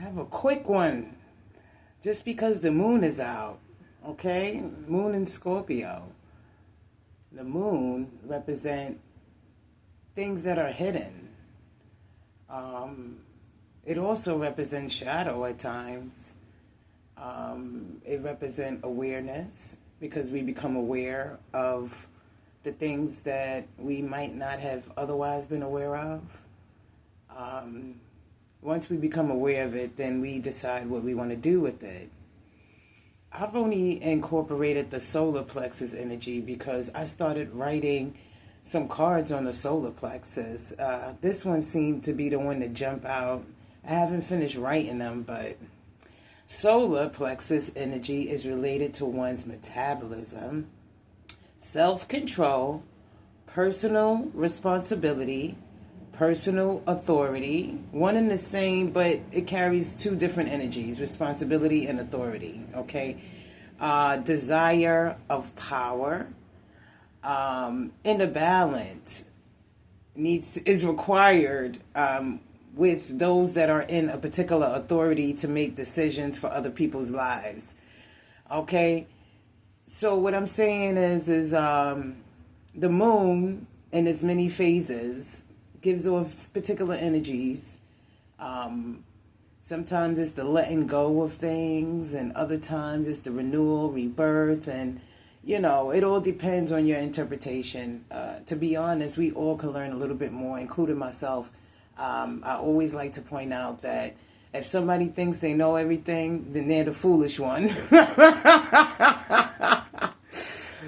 have a quick one. Just because the moon is out, okay? Moon in Scorpio. The moon represent things that are hidden. It also represents shadow at times. It represents awareness because we become aware of the things that we might not have otherwise been aware of. Once we become aware of it, then we decide what we want to do with it. I've only incorporated the solar plexus energy because I started writing some cards on the solar plexus. This one seemed to be the one to jump out. I haven't finished writing them, but solar plexus energy is related to one's metabolism, self-control, personal responsibility, personal authority, one and the same, but it carries two different energies, responsibility and authority, okay? Desire of power, inner balance is required with those that are in a particular authority to make decisions for other people's lives, okay? So what I'm saying is the moon in its many phases gives off particular energies. Sometimes it's the letting go of things, and other times it's the renewal, rebirth, and it all depends on your interpretation. To be honest, we all can learn a little bit more, including myself. I always like to point out that if somebody thinks they know everything, then they're the foolish one.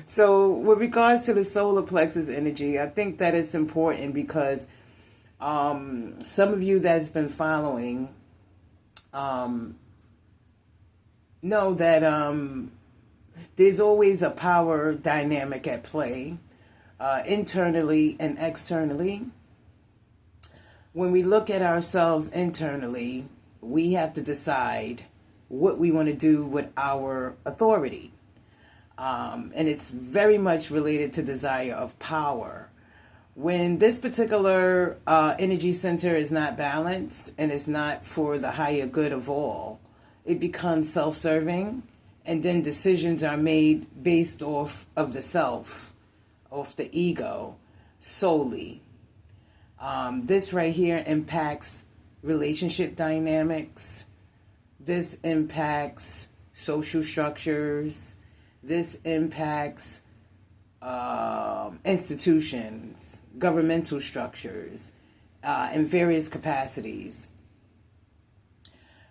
So with regards to the solar plexus energy, I think that it's important because some of you that's been following know that there's always a power dynamic at play, internally and externally. When we look at ourselves internally, we have to decide what we want to do with our authority. And it's very much related to desire of power. When this particular energy center is not balanced and it's not for the higher good of all, it becomes self-serving, and then decisions are made based off of the self, off the ego solely. This right here impacts relationship dynamics. This impacts social structures. This impacts institutions, governmental structures, in various capacities.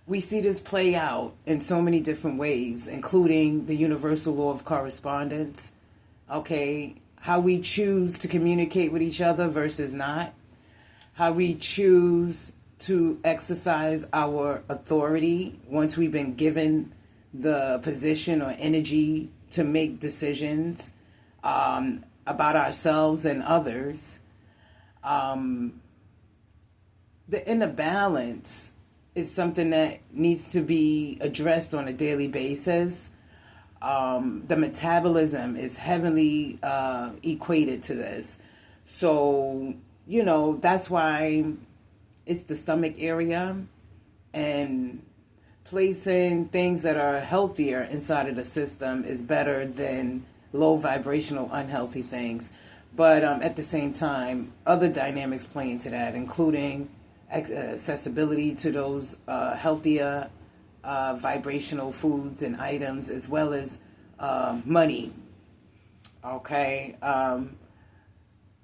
We see this play out in so many different ways, including the universal law of correspondence, okay, how we choose to communicate with each other versus not, how we choose to exercise our authority once we've been given the position or energy to make decisions about ourselves and others. The inner balance is something that needs to be addressed on a daily basis. The metabolism is heavily equated to this. So, that's why it's the stomach area, and placing things that are healthier inside of the system is better than low vibrational unhealthy things. But at the same time, other dynamics play into that, including accessibility to those healthier vibrational foods and items, as well as money. Okay.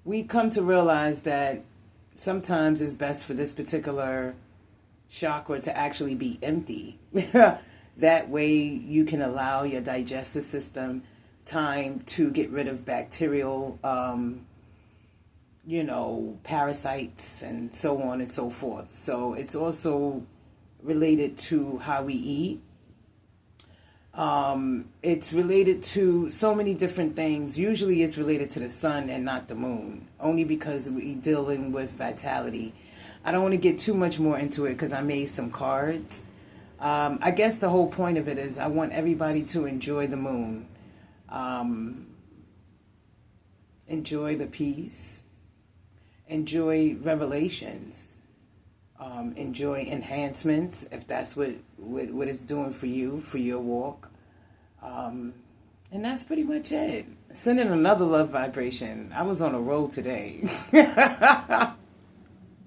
We come to realize that sometimes it's best for this particular chakra to actually be empty. That way you can allow your digestive system time to get rid of bacterial, parasites and so on and so forth. So it's also related to how we eat. It's related to so many different things. Usually it's related to the sun and not the moon, only because we're dealing with vitality. I don't want to get too much more into it because I made some cards. I guess the whole point of it is I want everybody to enjoy the moon. Enjoy the peace. Enjoy revelations. enjoy enhancements if that's what it's doing for you, for your walk. And that's pretty much it. Sending another love vibration. I was on a roll today.